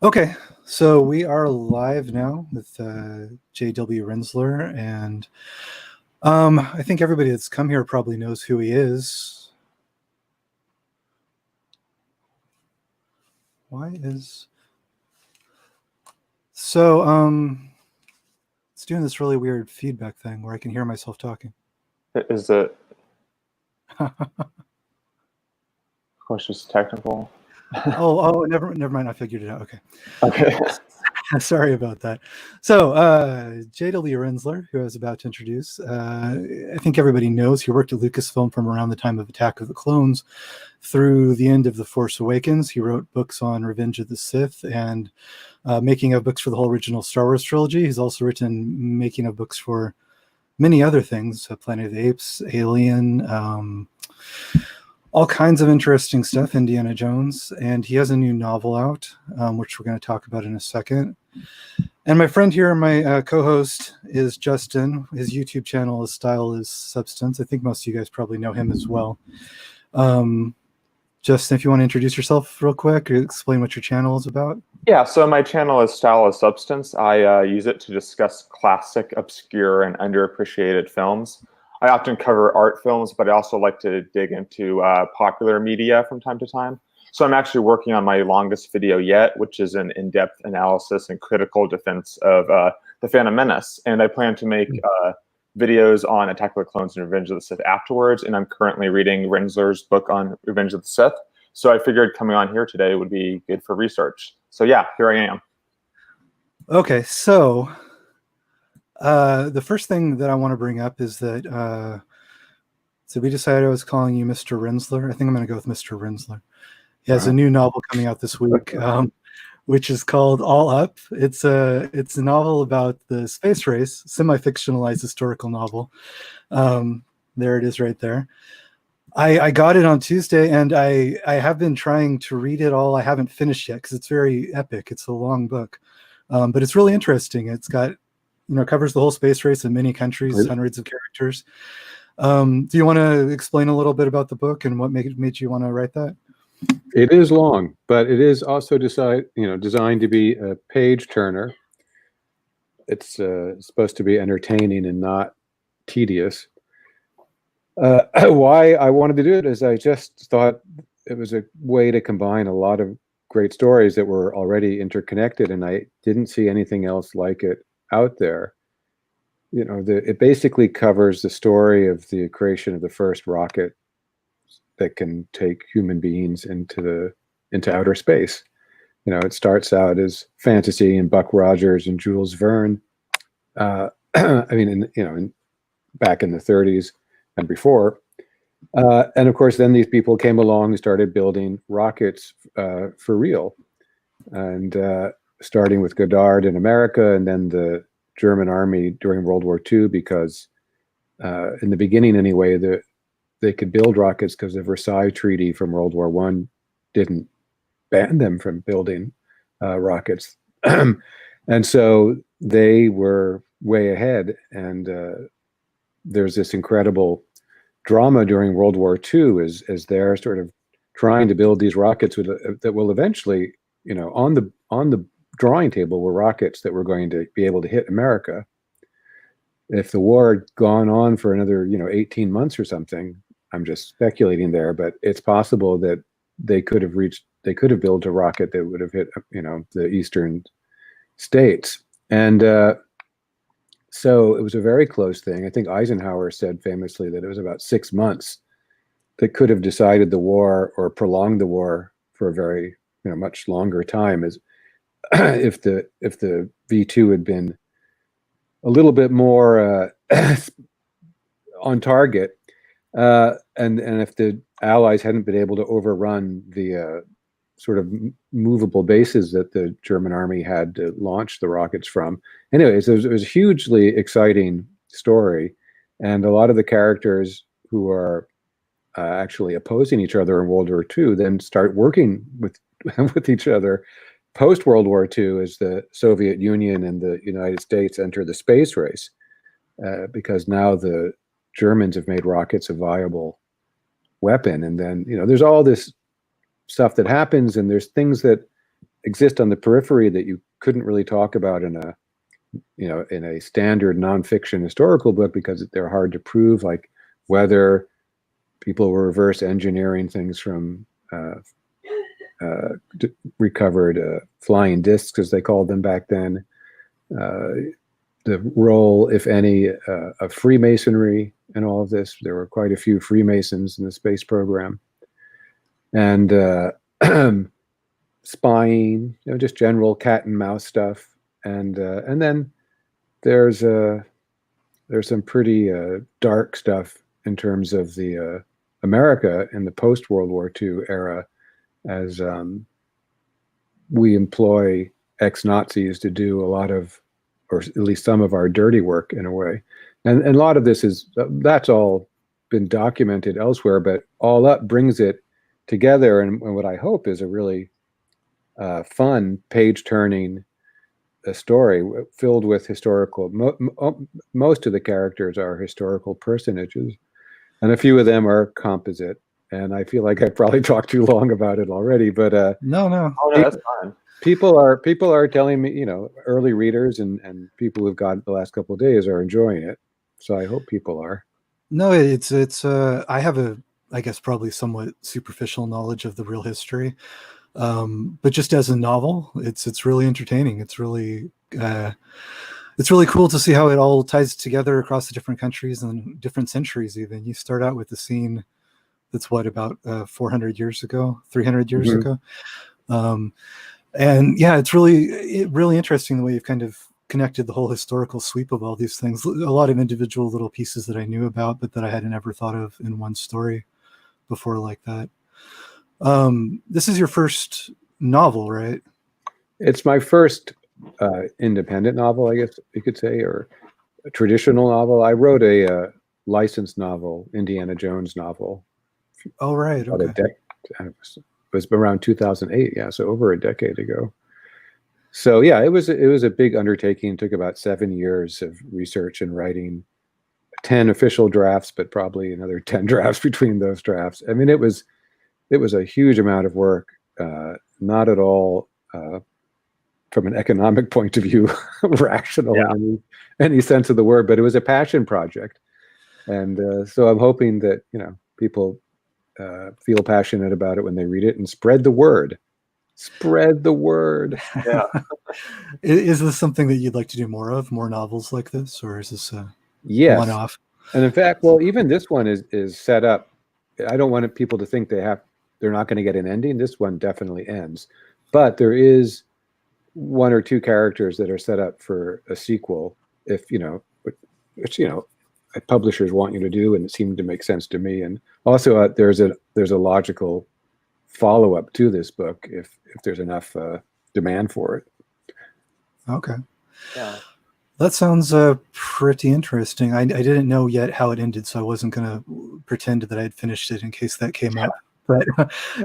Okay, so we are live now with JW Rinzler, and I think everybody that's come here probably knows who he is. Why is... So, it's doing this really weird feedback thing where I can hear myself talking. Is it? Of course, just technical. Never mind. I figured it out. Okay. Okay. Sorry about that. So, JW Rinzler, who I was about to introduce, I think everybody knows he worked at Lucasfilm from around the time of Attack of the Clones through the end of The Force Awakens. He wrote books on Revenge of the Sith and making of books for the whole original Star Wars trilogy. He's also written making of books for many other things, Planet of the Apes, Alien, all kinds of interesting stuff, Indiana Jones, and he has a new novel out, which we're going to talk about in a second. And my friend here, my co-host, is Justin. His YouTube channel is Style is Substance. I think most of you guys probably know him as well. Justin, if you want to introduce yourself real quick, or explain what your channel is about. Yeah, so my channel is Style is Substance. I use it to discuss classic, obscure, and underappreciated films. I often cover art films, but I also like to dig into popular media from time to time. So I'm actually working on my longest video yet, which is an in-depth analysis and critical defense of The Phantom Menace. And I plan to make videos on Attack of the Clones and Revenge of the Sith afterwards. And I'm currently reading Rinzler's book on Revenge of the Sith. So I figured coming on here today would be good for research. So yeah, here I am. Okay, so the first thing that I want to bring up is that, so we decided I was calling you Mr. Rinzler. I think I'm going to go with Mr. Rinzler. He has a new novel coming out this week, which is called All Up. It's a novel about the space race, semi-fictionalized historical novel. There it is right there. I got it on Tuesday, and I have been trying to read it all. I haven't finished yet because it's very epic. It's a long book, but it's really interesting. It's got, covers the whole space race in many countries, hundreds of characters. Do you want to explain a little bit about the book and what made you want to write that? It is long, but it is also designed to be a page turner. It's supposed to be entertaining and not tedious. Why I wanted to do it is I just thought it was a way to combine a lot of great stories that were already interconnected, and I didn't see anything else like it out there. It basically covers the story of the creation of the first rocket that can take human beings into outer space. It starts out as fantasy and Buck Rogers and Jules Verne. I mean, back in the 30s and before. And of course, then these people came along and started building rockets for real. And starting with Goddard in America, and then the German army during World War II, because in the beginning anyway, they could build rockets because the Versailles Treaty from World War I didn't ban them from building rockets. And so they were way ahead. And there's this incredible drama during World War II as they're sort of trying to build these rockets that will eventually, on the drawing table were rockets that were going to be able to hit America. If the war had gone on for another, 18 months or something, I'm just speculating there, but it's possible that they could have built a rocket that would have hit, the eastern states. And so it was a very close thing. I think Eisenhower said famously that it was about 6 months that could have decided the war or prolonged the war for a very, much longer time, as if the V2 had been a little bit more on target. And if the Allies hadn't been able to overrun the sort of movable bases that the German army had to launch the rockets from. Anyways, it was a hugely exciting story. And a lot of the characters who are actually opposing each other in World War II then start working with each other post-World War II as the Soviet Union and the United States enter the space race, because now the Germans have made rockets a viable weapon. And then, there's all this stuff that happens, and there's things that exist on the periphery that you couldn't really talk about in a standard nonfiction historical book because they're hard to prove, like whether people were reverse engineering things from recovered flying discs, as they called them back then. The role, if any, of Freemasonry in all of this. There were quite a few Freemasons in the space program. And spying, just general cat and mouse stuff. And then there's some pretty dark stuff in terms of the America in the post-World War II era, as we employ ex-Nazis to do a lot of, or at least some of our dirty work in a way. And a lot of this that's all been documented elsewhere, but all up brings it together. And what I hope is a really fun, page-turning story filled with historical, most of the characters are historical personages, and a few of them are composite. And I feel like I probably talked too long about it already, but No. Oh no, that's fine. people are telling me, early readers and people who've got it the last couple of days are enjoying it. So I hope people are. No, it's I have I guess probably somewhat superficial knowledge of the real history. But just as a novel, it's really entertaining. It's really cool to see how it all ties together across the different countries and different centuries. Even you start out with the scene that's about 400 years ago, 300 years ago, and yeah, it's really interesting the way you've kind of connected the whole historical sweep of all these things. A lot of individual little pieces that I knew about, but that I hadn't ever thought of in one story before like that. This is your first novel, right? It's my first independent novel, I guess you could say, or a traditional novel. I wrote a licensed novel, Indiana Jones novel. Oh, right. Okay. It was around 2008. Yeah, so over a decade ago. So yeah, it was a big undertaking. It took about 7 years of research and writing, 10 official drafts, but probably another 10 drafts between those drafts. I mean, it was a huge amount of work, not at all from an economic point of view rational in any sense of the word, but it was a passion project. And so I'm hoping that people feel passionate about it when they read it, and spread the word. Spread the word. Yeah. Is this something that you'd like to do more of, more novels like this, or is this a one-off? And in fact, well, even this one is set up. I don't want people to think they're not going to get an ending. This one definitely ends, but there is one or two characters that are set up for a sequel, if which publishers want you to do, and it seemed to make sense to me. And also, there's a logical follow-up to this book if there's enough demand for it. Okay. Yeah. That sounds pretty interesting. I didn't know yet how it ended, so I wasn't going to pretend that I'd finished it in case that came up. But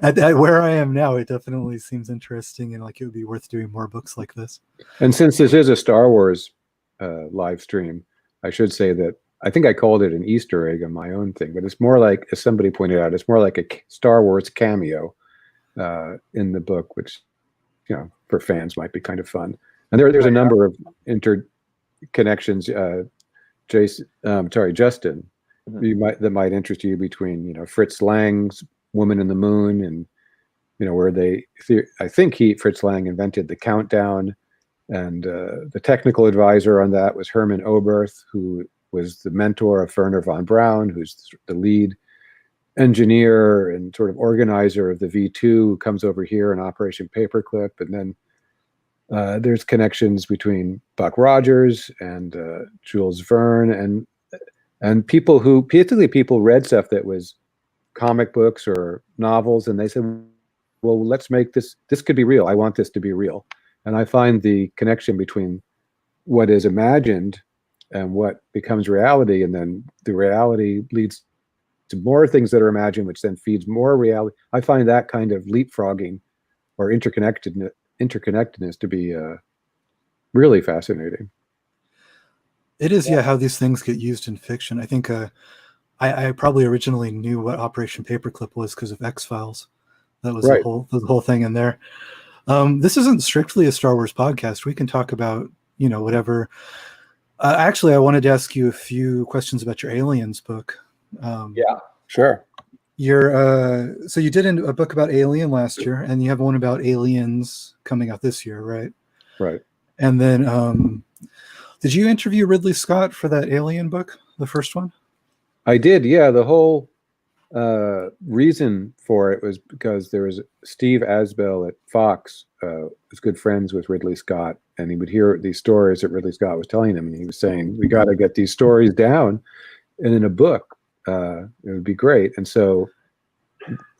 at where I am now, it definitely seems interesting, and like it would be worth doing more books like this. And since this is a Star Wars live stream, I should say that I think I called it an Easter egg on my own thing, but it's more like, as somebody pointed out, it's more like a Star Wars cameo in the book, which for fans might be kind of fun. And there's a number of interconnections. Justin, that might interest you, between Fritz Lang's Woman in the Moon, and where I think Fritz Lang invented the countdown, and the technical advisor on that was Herman Oberth, who was the mentor of Werner von Braun, who's the lead engineer and sort of organizer of the V2, who comes over here in Operation Paperclip. And then there's connections between Buck Rogers and Jules Verne, and people who, particularly people read stuff that was comic books or novels, and they said, well, let's make this could be real. I want this to be real. And I find the connection between what is imagined and what becomes reality, and then the reality leads to more things that are imagined, which then feeds more reality. I find that kind of leapfrogging or interconnectedness to be really fascinating. It is, how these things get used in fiction. I think I probably originally knew what Operation Paperclip was because of X-Files. That was Right. the whole thing in there. This isn't strictly a Star Wars podcast. We can talk about, whatever. Actually, I wanted to ask you a few questions about your Aliens book. Yeah. Sure. So you did a book about Alien last year, and you have one about Aliens coming out this year, right? Right. And then, did you interview Ridley Scott for that Alien book, the first one? I did. Yeah. The whole reason for it was because there was Steve Asbell at Fox, was good friends with Ridley Scott, and he would hear these stories that Ridley Scott was telling him, and he was saying, "We got to get these stories down, and in a book, it would be great." And so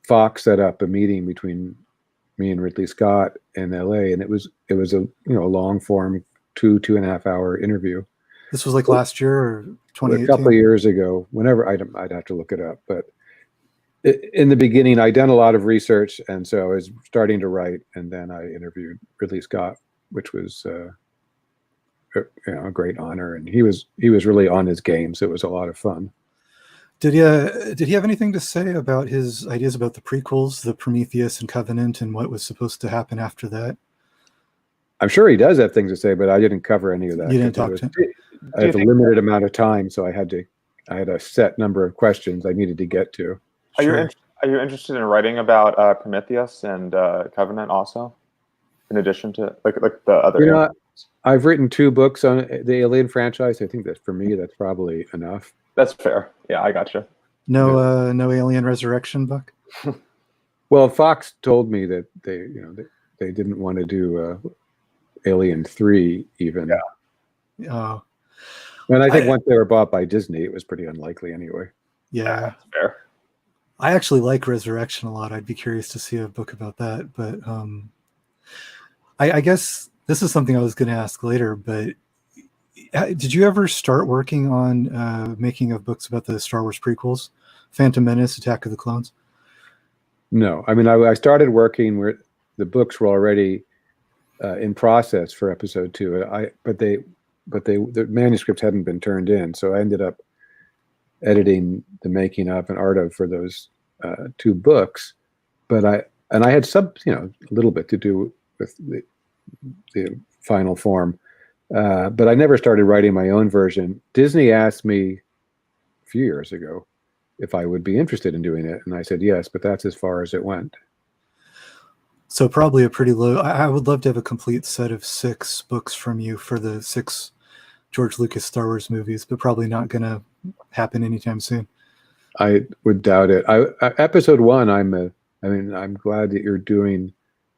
Fox set up a meeting between me and Ridley Scott in LA, and it was a long form 2.5 hour interview. This was like last year or 2018? A couple of years ago, whenever I'd have to look it up, but in the beginning, I'd done a lot of research, and so I was starting to write, and then I interviewed Ridley Scott, which was a great honor, and he was really on his game, so it was a lot of fun. Did he have anything to say about his ideas about the prequels, the Prometheus and Covenant, and what was supposed to happen after that? I'm sure he does have things to say, but I didn't cover any of that. You didn't talk to him? I had a limited amount of time, so I had a set number of questions I needed to get to. Are you interested in writing about Prometheus and Covenant also, in addition to like the other? I've written 2 books on the Alien franchise. I think that for me, that's probably enough. That's fair. Yeah, I gotcha. No Alien Resurrection book. Well, Fox told me that they didn't want to do Alien 3 even. Yeah. Oh. And I think once they were bought by Disney, it was pretty unlikely anyway. Yeah. That's fair. I actually like Resurrection a lot. I'd be curious to see a book about that. But I guess this is something I was going to ask later. But did you ever start working on making of books about the Star Wars prequels, Phantom Menace, Attack of the Clones? No, I mean I started working where the books were already in process for episode 2. But the manuscripts hadn't been turned in, so I ended up editing the making of and art of for those 2 books. But I had a little bit to do with the final form. But I never started writing my own version. Disney asked me a few years ago if I would be interested in doing it, and I said yes, but that's as far as it went. So probably a pretty low. I would love to have a complete set of 6 books from you for the 6 George Lucas Star Wars movies, but probably not going to happen anytime soon. I would doubt it. Episode 1, I'm glad that you're doing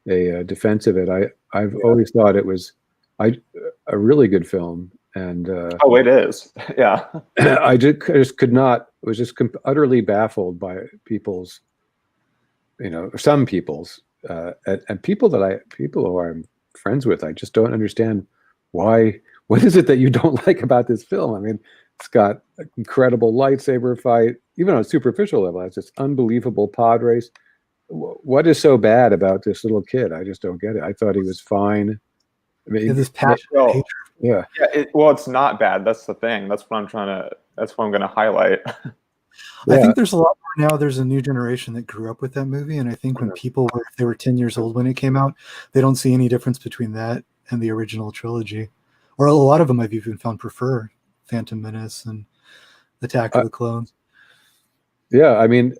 a defense of it. I've always thought it was a really good film, and it is. Yeah. I just could not. Was just utterly baffled by people's, some people's, and people who I'm friends with. I just don't understand why. What is it that you don't like about this film? I mean, it's got an incredible lightsaber fight, even on a superficial level. It's this unbelievable pod race. What is so bad about this little kid? I just don't get it. I thought he was fine. I mean, this passionate hatred. Yeah. It's not bad. That's the thing. That's what I'm going to highlight. I think there's a lot more now. There's a new generation that grew up with that movie, and I think when if they were 10 years old when it came out, they don't see any difference between that and the original trilogy. Or a lot of them I've even found prefer Phantom Menace and Attack of the Clones. Yeah, I mean,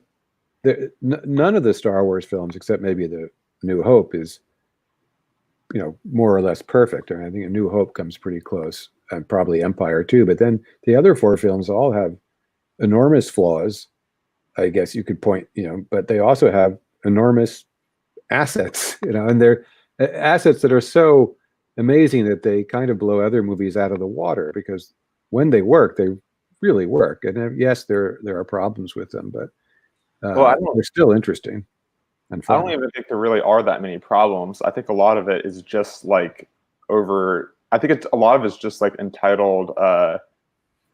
none of the Star Wars films, except maybe the New Hope, is more or less perfect. I mean, I think A New Hope comes pretty close, and probably Empire too. But then the other 4 films all have enormous flaws, I guess you could point, but they also have enormous assets, and they're assets that are so amazing that they kind of blow other movies out of the water, because when they work, they really work. And yes, there are problems with them, but they're still interesting and fun. I don't even think there really are that many problems. I think a lot of it is just like I think a lot of it's just like entitled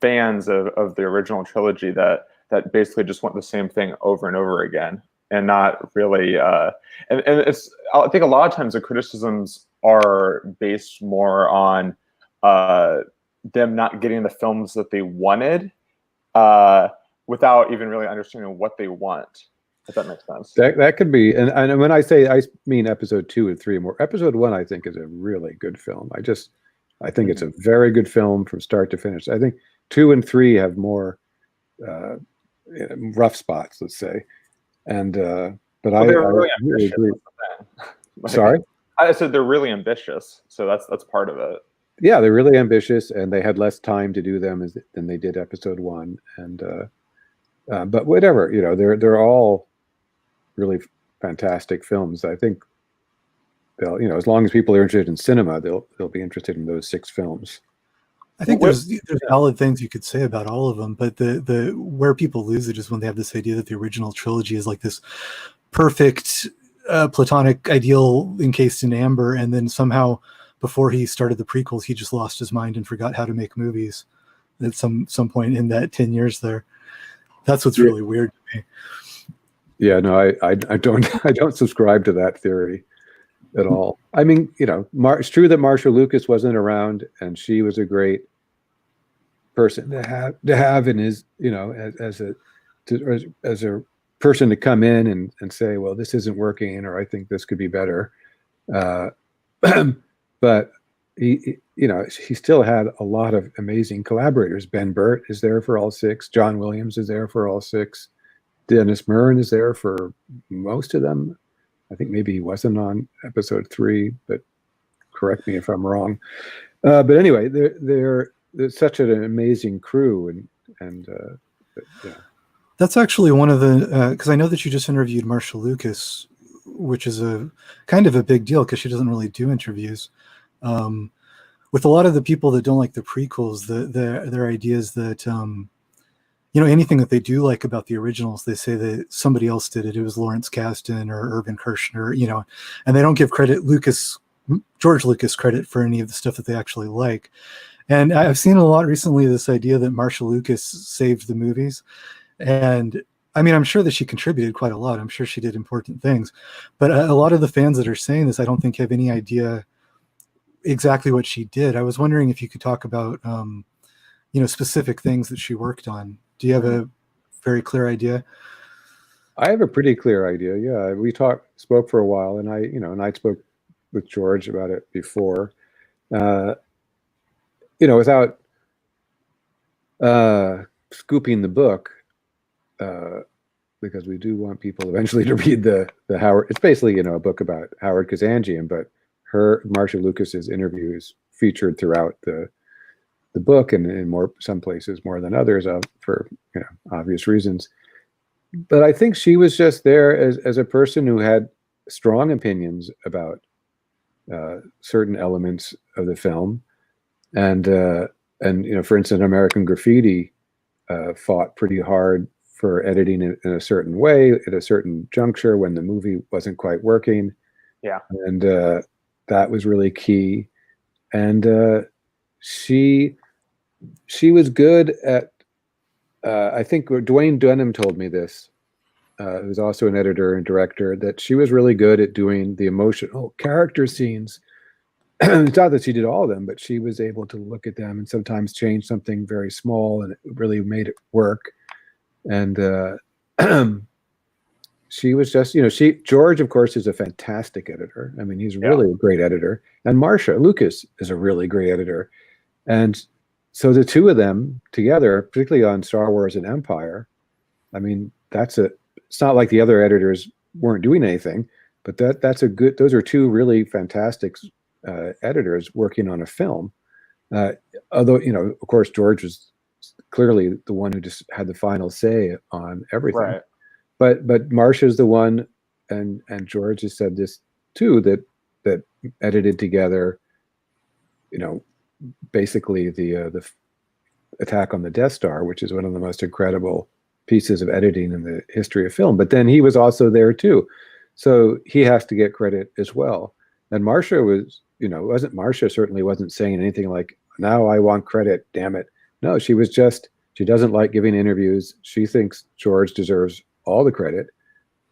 fans of the original trilogy that basically just want the same thing over and over again, and not really. And it's, I think a lot of times the criticisms are based more on them not getting the films that they wanted, without even really understanding what they want. if that makes sense. That could be, and when I say, I mean episode 2 and 3 more. Episode 1, I think, is a really good film. I think it's a very good film from start to finish. I think 2 and 3 have more rough spots, let's say, and but I really agree. Like, Sorry, I said they're really ambitious, so that's part of it. Yeah, they're really ambitious, and they had less time to do them than they did episode 1. And but whatever, they're all really fantastic films. I think they'll, as long as people are interested in cinema, they'll be interested in those 6 films. I think there's valid things you could say about all of them, but the where people lose it is when they have this idea that the original trilogy is like this perfect platonic ideal encased in amber, and then somehow before he started the prequels, he just lost his mind and forgot how to make movies at some point in that 10 years there. That's what's really weird to me. Yeah, no, I don't subscribe to that theory at all. I mean, it's true that Marsha Lucas wasn't around, and she was a great person to have in his, as a person to come in and say, well, this isn't working, or I think this could be better. But he still had a lot of amazing collaborators. Ben Burt is there for all 6. John Williams is there for all 6. Dennis Muren is there for most of them. I think maybe he wasn't on episode 3, but correct me if I'm wrong. But anyway, they're such an amazing crew, and yeah. That's actually one of the because I know that you just interviewed Marsha Lucas, which is a kind of a big deal because she doesn't really do interviews. With a lot of the people that don't like the prequels, their ideas that anything that they do like about the originals, they say that somebody else did it. It was Lawrence Kasdan or Irvin Kershner, and they don't give George Lucas credit for any of the stuff that they actually like. And I've seen a lot recently this idea that Marsha Lucas saved the movies. And I mean, I'm sure that she contributed quite a lot. I'm sure she did important things. But a lot of the fans that are saying this, I don't think have any idea exactly what she did. I was wondering if you could talk about, specific things that she worked on. Do you have a very clear idea? I have a pretty clear idea. Yeah, we spoke for a while, and I spoke with George about it before. Without scooping the book, because we do want people eventually to read the Howard. It's basically a book about Howard Kazanjian, but Marsha Lucas's interview is featured throughout the book, and in some places more than others, for obvious reasons. But I think she was just there as a person who had strong opinions about certain elements of the film, and for instance, American Graffiti fought pretty hard for editing it in a certain way at a certain juncture when the movie wasn't quite working. Yeah, and that was really key. And she was good at. I think Dwayne Dunham told me this. Who's also an editor and director, that she was really good at doing the emotional character scenes. It's not that she did all of them, but she was able to look at them and sometimes change something very small, and it really made it work. And she was just, George, of course, is a fantastic editor. I mean, he's really a great editor. And Marsha Lucas is a really great editor. And so the two of them together, particularly on Star Wars and Empire, I mean, it's not like the other editors weren't doing anything, but those are two really fantastic editors working on a film. Although, of course, George was clearly the one who just had the final say on everything. Right. But Marsha's the one, and George has said this too, that edited together, basically the attack on the Death Star, which is one of the most incredible pieces of editing in the history of film. But then he was also there too, so he has to get credit as well. And Marsha certainly wasn't saying anything like, now I want credit, damn it. No, she doesn't like giving interviews. She thinks George deserves all the credit,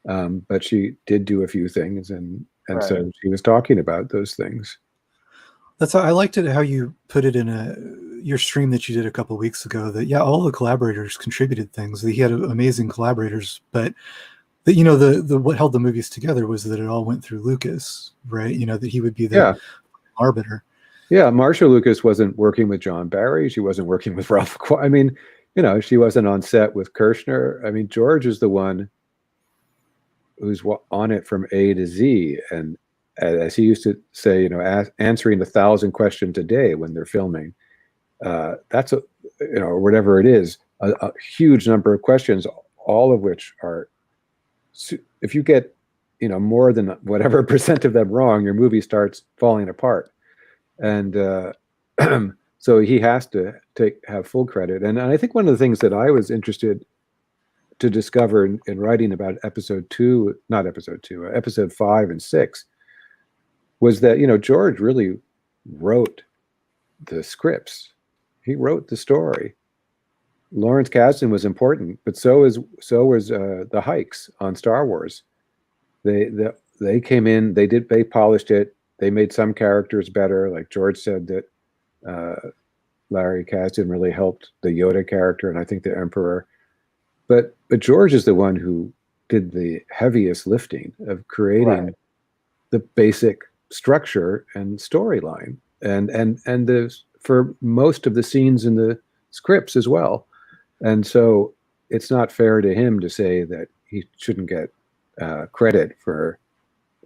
but she did do a few things, and right. So she was talking about those things. I liked it how you put it in your stream that you did a couple of weeks ago, that all the collaborators contributed things. He had amazing collaborators, but that, you know, the what held the movies together was that it all went through Lucas, right? You know, that he would be the arbiter. Yeah, Marsha Lucas wasn't working with John Barry. She wasn't working with Ralph. I mean, you know, she wasn't on set with Kirshner. I mean, George is the one who's on it from A to Z. And as he used to say, you know, answering 1,000 questions a day when they're filming. That's a, you know, whatever it is, a huge number of questions, all of which are, if you get, you know, more than whatever percent of them wrong, your movie starts falling apart. And so he has to have full credit. And I think one of the things that I was interested to discover in writing about episode 5 and 6 was that, you know, George really wrote the scripts. He wrote the story. Lawrence Kasdan was important, but so was the Hikes on Star Wars. They came in, they polished it. They made some characters better. Like George said that Larry Kasdan really helped the Yoda character, and I think the Emperor. But George is the one who did the heaviest lifting of creating the basic structure and storyline, and for most of the scenes in the scripts as well. And so it's not fair to him to say that he shouldn't get credit for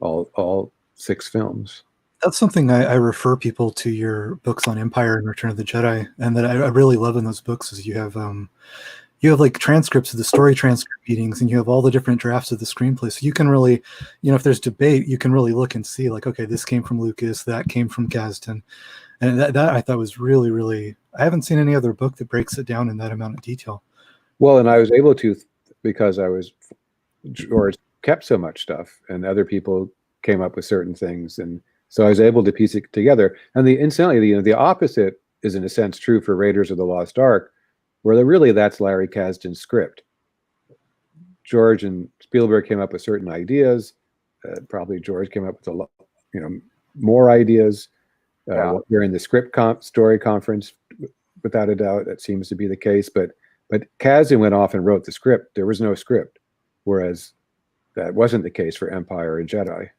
all 6 films. That's something I refer people to your books on Empire and Return of the Jedi, and that I really love in those books is you have like transcripts of the story transcript meetings, and you have all the different drafts of the screenplay. So you can really, you know, if there's debate, you can really look and see like, okay, this came from Lucas, that came from Kasdan. And that I thought was really, really, I haven't seen any other book that breaks it down in that amount of detail. Well, and I was able to, because George kept so much stuff and other people came up with certain things. And so I was able to piece it together. And incidentally, the opposite is in a sense true for Raiders of the Lost Ark, where really that's Larry Kasdan's script. George and Spielberg came up with certain ideas. Probably George came up with more ideas. During the script story conference, without a doubt, that seems to be the case. But Kasdan went off and wrote the script. There was no script, whereas that wasn't the case for Empire and Jedi.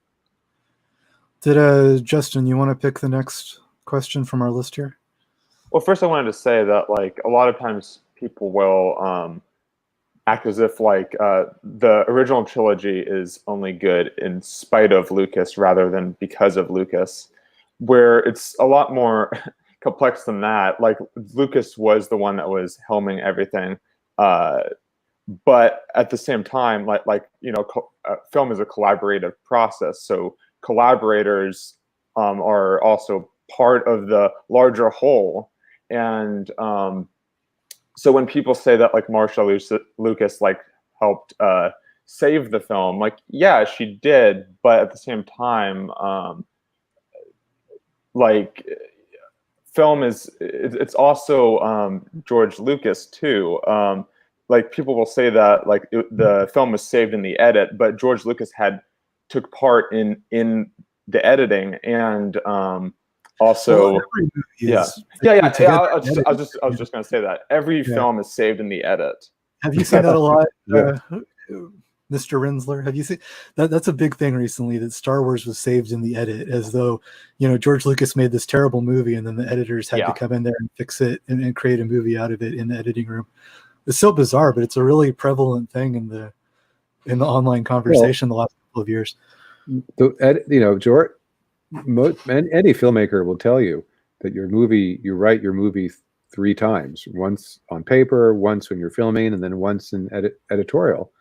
Did Justin, you want to pick the next question from our list here? Well, first I wanted to say that like a lot of times people will act as if like the original trilogy is only good in spite of Lucas rather than because of Lucas, where it's a lot more complex than that. Like Lucas was the one that was helming everything, but at the same time, like you know, film is a collaborative process. So collaborators are also part of the larger whole. And so when people say that like Marsha Lucas like helped save the film, like yeah, she did, but at the same time, like film it's also George Lucas too. Like people will say that like the film was saved in the edit, but George Lucas took part in the editing and also I was just going to say that every film is saved in the edit. Have you seen that a lot? Mr. Rinzler, have you seen that? That's a big thing recently, that Star Wars was saved in the edit, as though, you know, George Lucas made this terrible movie and then the editors had to come in there and fix it and create a movie out of it in the editing room. It's so bizarre, but it's a really prevalent thing in the online conversation the last couple of years. George, any filmmaker will tell you that you write your movie 3 times, once on paper, once when you're filming, and then once in editorial.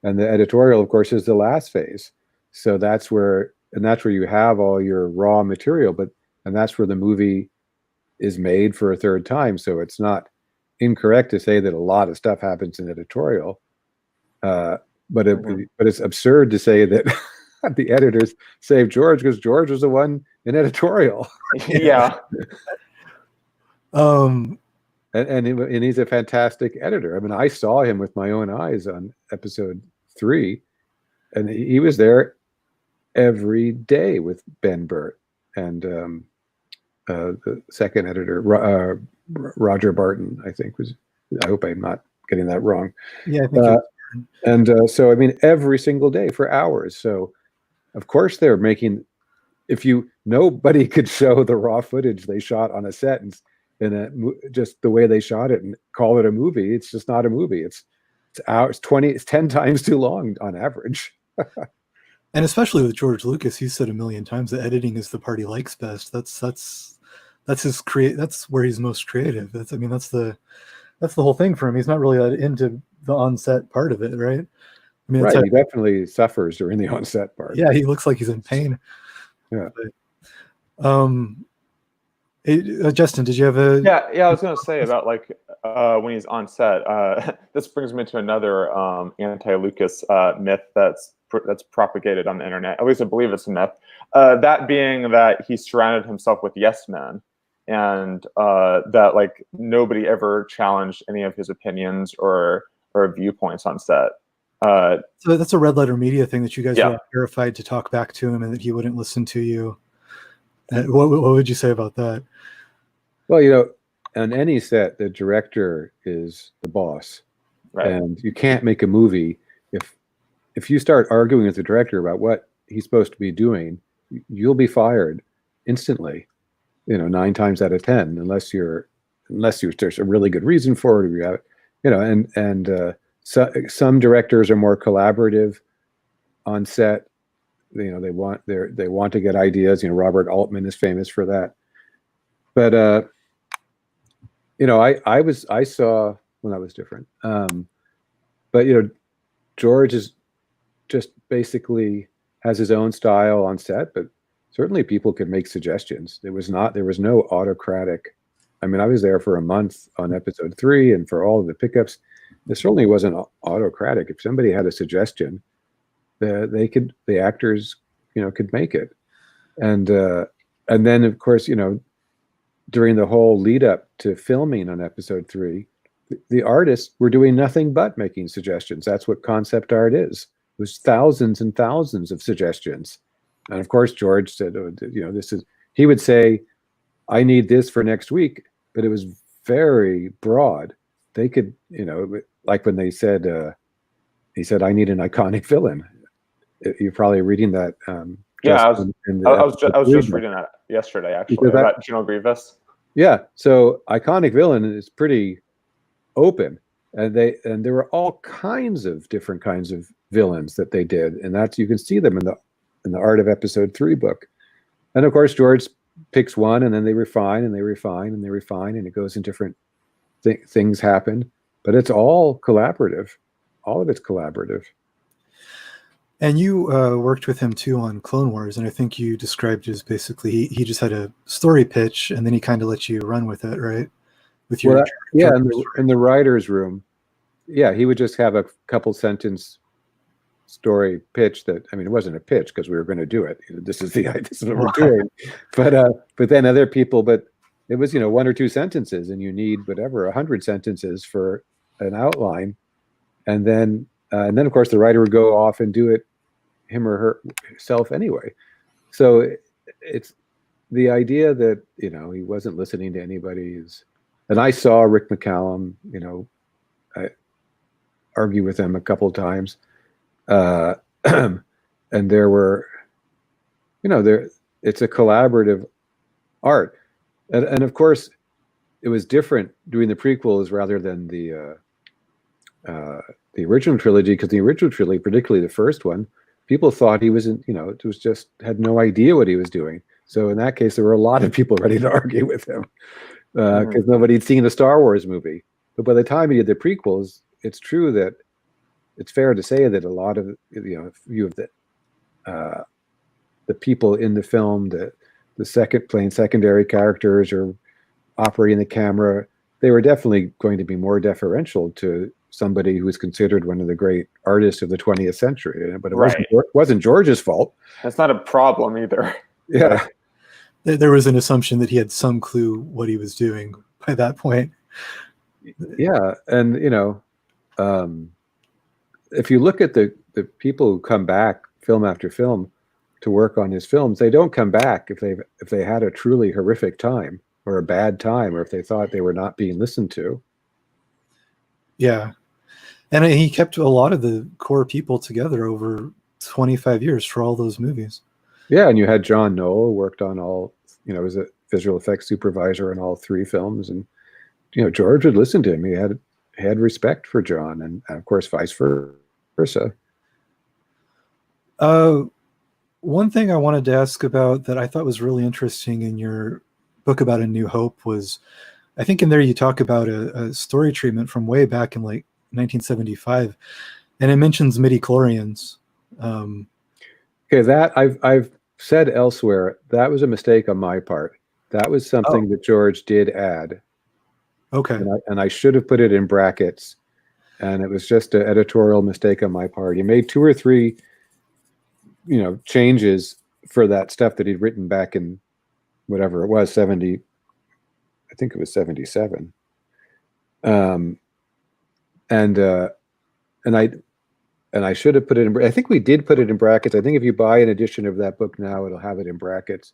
And the editorial, of course, is the last phase. So that's where you have all your raw material, and that's where the movie is made for a 3rd time. So it's not incorrect to say that a lot of stuff happens in editorial, but it's absurd to say that the editors saved George because George was the one in editorial. Yeah. And he's a fantastic editor. I mean, I saw him with my own eyes on episode 3, and he was there every day with Ben Burt and the second editor, Roger Barton, I think was. I hope I'm not getting that wrong. Yeah, I think And so, I mean, every single day for hours. So, of course, they're making. If nobody could show the raw footage they shot on a set and just the way they shot it and call it a movie. It's just not a movie. It's hours 20. It's 10 times too long on average. And especially with George Lucas, he's said a million times that editing is the part he likes best. That's where he's most creative. That's the whole thing for him. He's not really that into the on-set part of it, right? I mean, right. He definitely suffers during the on-set part. Yeah, he looks like he's in pain. Yeah. But, Justin, did you have a? Yeah. I was going to say about like when he's on set. This brings me to another anti-Lucas myth that's propagated on the internet. At least I believe it's a myth. That being that he surrounded himself with yes men, and that like nobody ever challenged any of his opinions or viewpoints on set. So that's a red letter media thing that you guys were terrified to talk back to him and that he wouldn't listen to you. What would you say about that? Well, on any set, the director is the boss, right. And you can't make a movie if you start arguing with the director about what he's supposed to be doing, you'll be fired instantly. 9 times out of 10, unless there's a really good reason for it, or you have, so some directors are more collaborative on set. They want to get ideas. Robert Altman is famous for that. But I saw when that was different. But George is just basically has his own style on set, but certainly people could make suggestions. There was no autocratic. I mean, I was there for a month on episode 3 and for all of the pickups. It certainly wasn't autocratic. If somebody had a suggestion, the actors, could make it. And then of course, during the whole lead up to filming on episode 3, the artists were doing nothing but making suggestions. That's what concept art is. It was thousands and thousands of suggestions. And of course, George said, he would say, I need this for next week, but it was very broad. They could, like when they said, he said, I need an iconic villain. You're probably reading that. I was just reading that yesterday, actually, about General Grievous. Yeah. So iconic villain is pretty open. And there were all kinds of different kinds of villains that they did. And you can see them in the Art of Episode 3 book. And of course, George picks one, and then they refine and they refine and they refine, and it goes in different things happen. But it's all collaborative. All of it's collaborative. And you worked with him too on Clone Wars, and I think you described it as basically he just had a story pitch, and then he kind of let you run with it, right? With your in the writer's room, he would just have a couple sentence story pitch that, I mean, it wasn't a pitch because we were going to do it. This is what we're doing. But then other people, but it was 1 or 2 sentences, and you need 100 sentences for an outline, and then of course the writer would go off and do it him or herself anyway. So it's the idea that he wasn't listening to anybody and I saw Rick McCallum, I argue with him a couple of times, and there were, it's a collaborative art, and of course it was different doing the prequels rather than the original trilogy, because the original trilogy, particularly the first one, people thought he wasn't, it was just had no idea what he was doing. So in that case, there were a lot of people ready to argue with him because nobody had seen a Star Wars movie. But by the time he did the prequels, it's true that it's fair to say that a lot of a few of the people in the film, playing secondary characters or operating the camera, they were definitely going to be more deferential to somebody who was considered one of the great artists of the 20th century. But it wasn't George's fault. That's not a problem either. Yeah. There was an assumption that he had some clue what he was doing by that point. Yeah. And, if you look at the people who come back film after film to work on his films, they don't come back if they had a truly horrific time or a bad time, or if they thought they were not being listened to. Yeah. And he kept a lot of the core people together over 25 years for all those movies. Yeah, and you had John Knoll, who worked on all, was a visual effects supervisor in all 3 films, and George would listen to him. He had respect for John, and of course vice versa. One thing I wanted to ask about that I thought was really interesting in your book about A New Hope was, I think in there you talk about a story treatment from way back in like 1975, and it mentions midichlorians. Okay, that I've said elsewhere, that was a mistake on my part. That was something that George did add. Okay. And I should have put it in brackets, and it was just an editorial mistake on my part. He made 2 or 3, changes for that stuff that he'd written back in whatever it was, 70, I think it was 77. And I should have put it in. I think we did put it in brackets. I think if you buy an edition of that book now, it'll have it in brackets.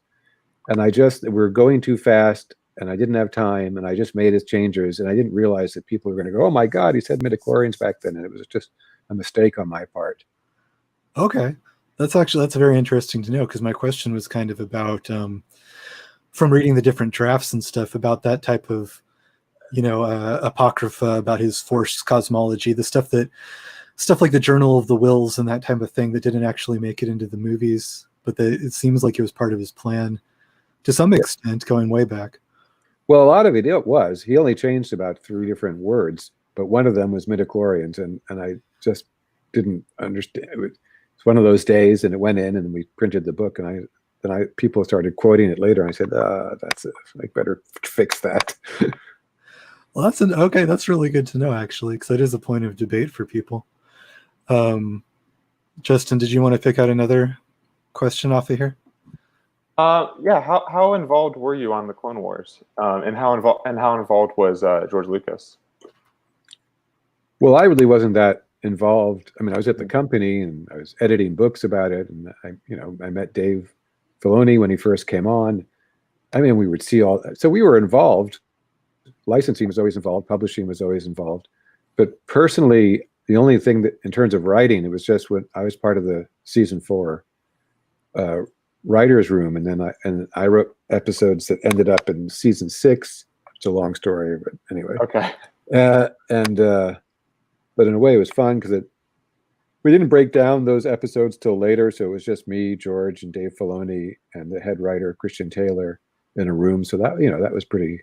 And we're going too fast, and I didn't have time, and I just made his changes, and I didn't realize that people were going to go, "Oh my God, he said midichlorians back then," and it was just a mistake on my part. Okay, that's very interesting to know, because my question was kind of about from reading the different drafts and stuff about that type of apocrypha about his forced cosmology, the stuff like the Journal of the Wills and that type of thing that didn't actually make it into the movies, but it seems like it was part of his plan to some extent, going way back. Well, a lot of it was. He only changed about 3 different words, but one of them was midichlorians, and I just didn't understand. It's one of those days, and it went in, and we printed the book, and people started quoting it later, and I said, that's it. I better fix that. Well, that's really good to know, actually, because that is a point of debate for people. Justin, did you want to pick out another question off of here? Yeah. How involved were you on the Clone Wars, and how involved was George Lucas? Well, I really wasn't that involved. I mean, I was at the company, and I was editing books about it, and I met Dave Filoni when he first came on. I mean, we would see so we were involved. Licensing was always involved. Publishing was always involved. But personally, the only thing that, in terms of writing, it was just when I was part of the season 4 writer's room, and then I wrote episodes that ended up in season 6. It's a long story, but anyway. Okay. But in a way, it was fun because we didn't break down those episodes till later, so it was just me, George, and Dave Filoni, and the head writer Christian Taylor in a room. So that was pretty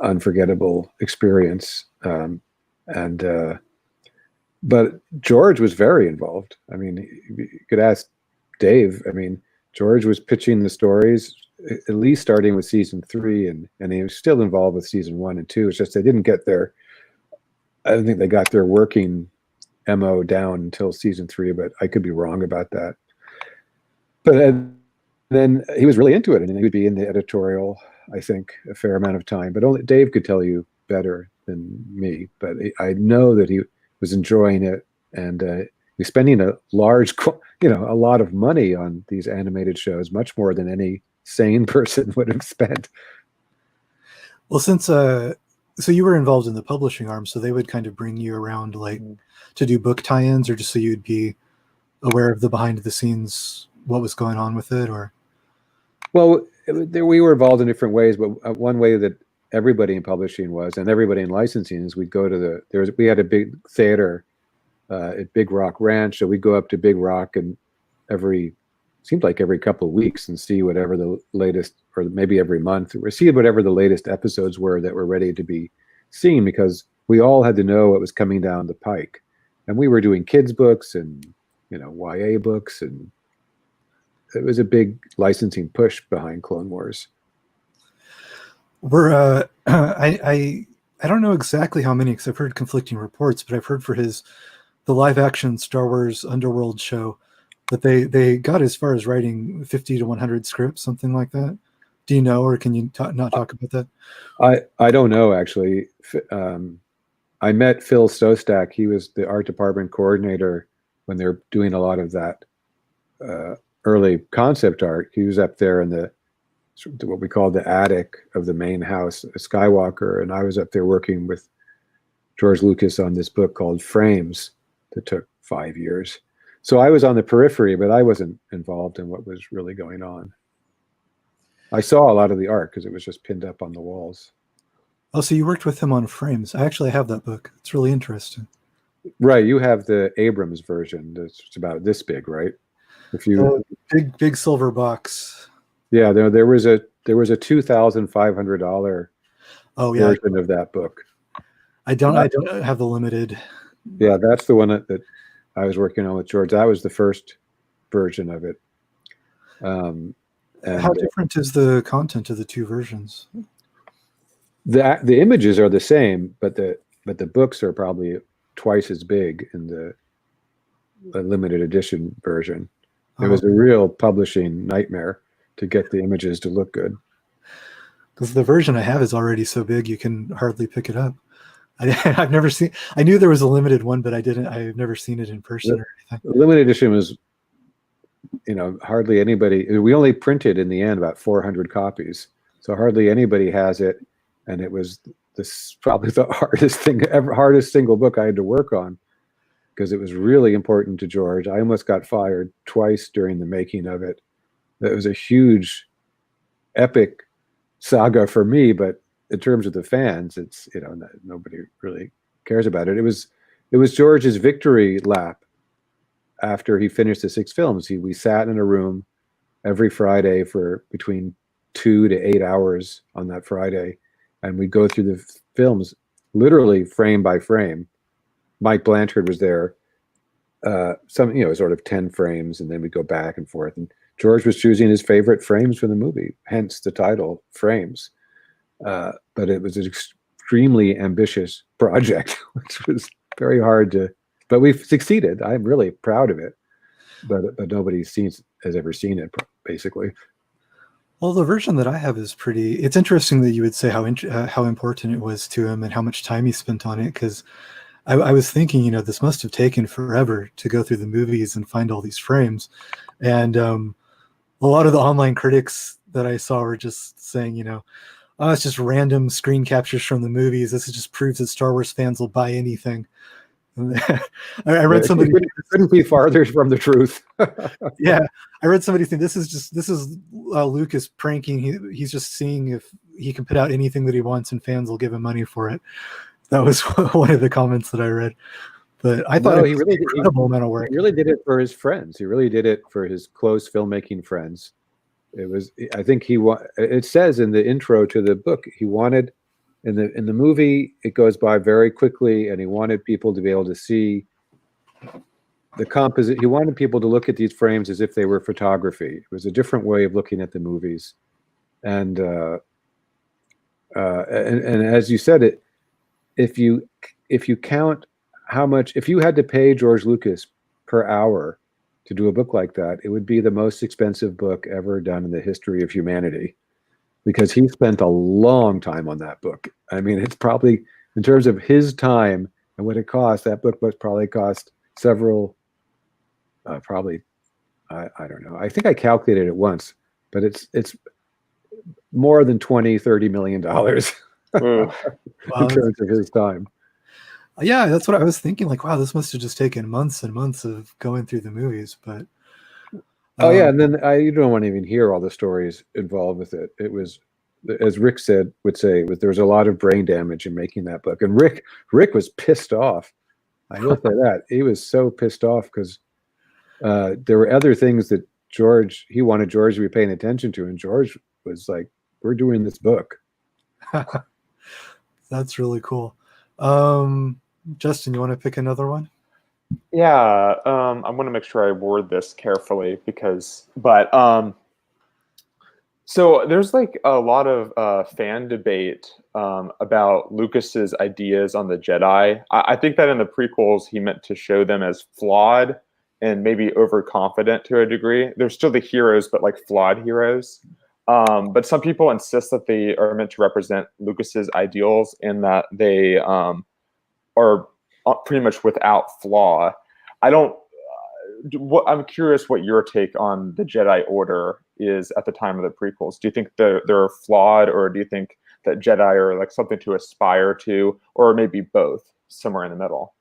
unforgettable experience. But George was very involved. I mean, you could ask Dave. I mean, George was pitching the stories, at least starting with season 3, and he was still involved with season 1 and 2. It's just they didn't get I don't think they got their working MO down until season 3, but I could be wrong about that. But then he was really into it, and he would be in the editorial, I think, a fair amount of time. But only Dave could tell you better than me. But I know that he was enjoying it, and he's spending a lot of money on these animated shows, much more than any sane person would have spent. Well, since so you were involved in the publishing arm, so they would kind of bring you around like to do book tie-ins, or just so you'd be aware of the behind the scenes, what was going on with it, or? Well, we were involved in different ways, but one way that everybody in publishing was, and everybody in licensing, is we'd go to we had a big theater at Big Rock Ranch, so we'd go up to Big Rock and seemed like every couple of weeks, and see whatever the latest, or maybe every month, or see whatever the latest episodes were that were ready to be seen, because we all had to know what was coming down the pike. And we were doing kids books and YA books, and it was a big licensing push behind Clone Wars. We're I don't know exactly how many, because I've heard conflicting reports, but I've heard for the live action Star Wars Underworld show that they got as far as writing 50 to 100 scripts, something like that. Do you know, or can you not talk about that? I don't know, actually. I met Phil Sostak. He was the art department coordinator when they were doing a lot of that early concept art. He was up there in what we call the attic of the main house, Skywalker, and I was up there working with George Lucas on this book called Frames that took 5 years. So I was on the periphery, but I wasn't involved in what was really going on. I saw a lot of the art because it was just pinned up on the walls. Oh, so you worked with him on Frames. I actually have that book. It's really interesting. Right, you have the Abrams version that's about this big, right? If you big silver box. Yeah, there was a $2,500 version of that book. I don't have the limited. Yeah, that's the one that I was working on with George. That was the first version of it. And how different is the content of the two versions? The images are the same, but the books are probably twice as big in the limited edition version. It was a real publishing nightmare to get the images to look good. Because the version I have is already so big you can hardly pick it up. I've never seen. I knew there was a limited one, but I've never seen it in person or anything. The limited edition was, hardly anybody. We only printed in the end about 400 copies, so hardly anybody has it. And it was probably the hardest single book I had to work on because it was really important to George. I almost got fired twice during the making of it. It was a huge, epic saga for me, but in terms of the fans, it's nobody really cares about it. It was George's victory lap after he finished the 6 films. We sat in a room every Friday for between 2 to 8 hours on that Friday, and we'd go through the films literally frame by frame. Mike Blanchard was there, sort of 10 frames, and then we'd go back and forth. And George was choosing his favorite frames for the movie, hence the title, Frames. But it was an extremely ambitious project, which was very hard to, but we've succeeded. I'm really proud of it, but nobody has ever seen it, basically. Well, the version that I have is pretty. It's interesting that you would say how important it was to him and how much time he spent on it, because I was thinking, this must have taken forever to go through the movies and find all these frames, and a lot of the online critics that I saw were just saying, oh, it's just random screen captures from the movies. This just proves that Star Wars fans will buy anything. I read somebody couldn't be farther from the truth. Yeah, I read somebody saying this is Lucas pranking. He's just seeing if he can put out anything that he wants and fans will give him money for it. That was one of the comments that I read. But I thought he really incredible amount of work. He really did it for his friends. He really did it for his close filmmaking friends. It was, I think it says in the intro to the book, he wanted, in the movie, it goes by very quickly, and he wanted people to be able to see the composite. He wanted people to look at these frames as if they were photography. It was a different way of looking at the movies. And as you said, if you count how much, if you had to pay George Lucas per hour to do a book like that, it would be the most expensive book ever done in the history of humanity, because he spent a long time on that book. I mean, it's probably, in terms of his time and what it cost, that book must probably cost several, I don't know. I think I calculated it once, but it's more than $20-30 million in terms of his time. Yeah, that's what I was thinking. Like, wow, this must have just taken months and months of going through the movies. But yeah, and then you don't want to even hear all the stories involved with it. It was, as Rick would say, there was a lot of brain damage in making that book. And Rick was pissed off. I will say that. He was so pissed off because there were other things that he wanted George to be paying attention to, and George was like, "We're doing this book." That's really cool. Justin, you want to pick another one? Yeah, I want to make sure I word this carefully so there's like a lot of fan debate about Lucas's ideas on the Jedi. I think that in the prequels he meant to show them as flawed and maybe overconfident to a degree. They're still the heroes, but like flawed heroes. But some people insist that they are meant to represent Lucas's ideals and that they are pretty much without flaw. I'm curious what your take on the Jedi Order is at the time of the prequels. Do you think they're flawed, or do you think that Jedi are like something to aspire to, or maybe both? somewhere in the middle.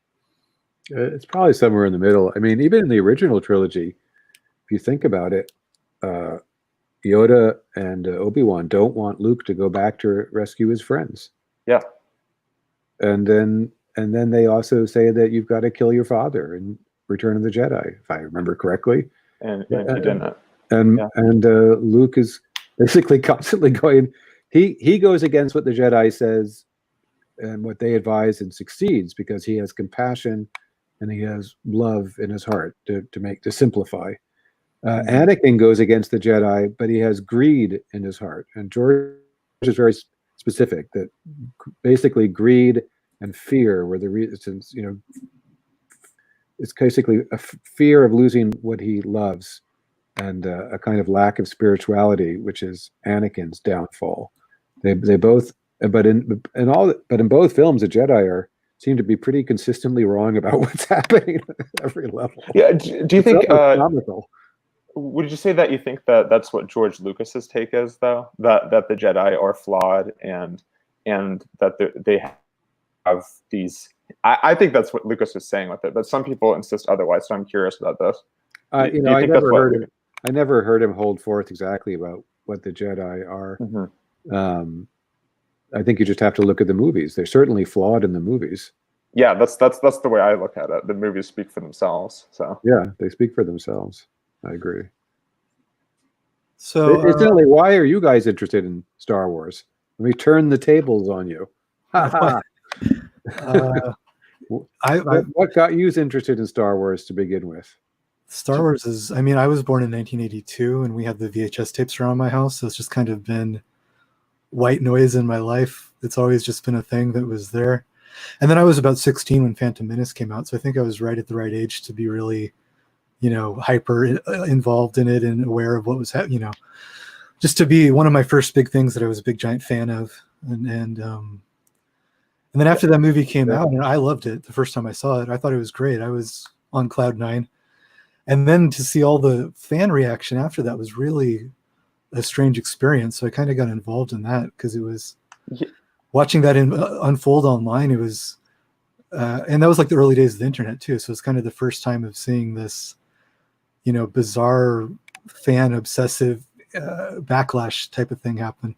It's probably somewhere in the middle. I mean, even in the original trilogy, if you think about it, Yoda and Obi-Wan don't want Luke to go back to rescue his friends. Yeah. And then they also say that you've got to kill your father in Return of the Jedi, if I remember correctly. And he didn't. And Luke is basically constantly going. He goes against what the Jedi says and what they advise, and succeeds because he has compassion and he has love in his heart to simplify. Anakin goes against the Jedi, but he has greed in his heart. And George is very specific that basically greed and fear were the reasons. It's basically a fear of losing what he loves, and a kind of lack of spirituality, which is Anakin's downfall. They both, but in both films, the Jedi seem to be pretty consistently wrong about what's happening at every level. Yeah. Do you think? Comical. Would you say that you think that that's what George Lucas's take is, though, that the Jedi are flawed and that they have these? I think that's what Lucas is saying with it, but some people insist otherwise. So I'm curious about this. I never heard him hold forth exactly about what the Jedi are. Mm-hmm. I think you just have to look at the movies. They're certainly flawed in the movies. Yeah, that's the way I look at it. The movies speak for themselves. So yeah, they speak for themselves. I agree. So, incidentally, why are you guys interested in Star Wars? Let me turn the tables on you. What got you interested in Star Wars to begin with? Star Wars is, I mean, I was born in 1982 and we had the VHS tapes around my house. So it's just kind of been white noise in my life. It's always just been a thing that was there. And then I was about 16 when Phantom Menace came out. So I think I was right at the right age to be really, hyper involved in it and aware of what was happening, just to be one of my first big things that I was a big giant fan of. And then after that movie came out, and I loved it the first time I saw it, I thought it was great. I was on cloud nine. And then to see all the fan reaction after that was really a strange experience. So I kind of got involved in that because it was watching that unfold online. It was, and that was like the early days of the internet too. So it's kind of the first time of seeing this, bizarre fan obsessive backlash type of thing happen.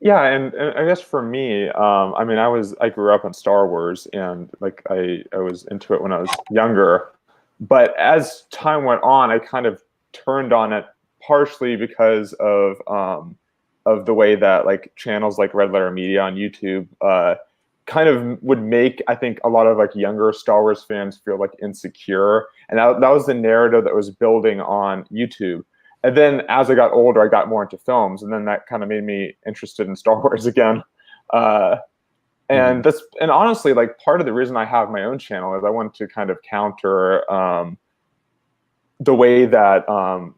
Yeah, and I guess for me, I grew up on Star Wars, and like I was into it when I was younger. But as time went on, I kind of turned on it partially because of the way that like channels like Red Letter Media on YouTube kind of would make, I think, a lot of like younger Star Wars fans feel like insecure, and that was the narrative that was building on YouTube. And then as I got older, I got more into films, and then that kind of made me interested in Star Wars again. And honestly, like part of the reason I have my own channel is I want to kind of counter the way that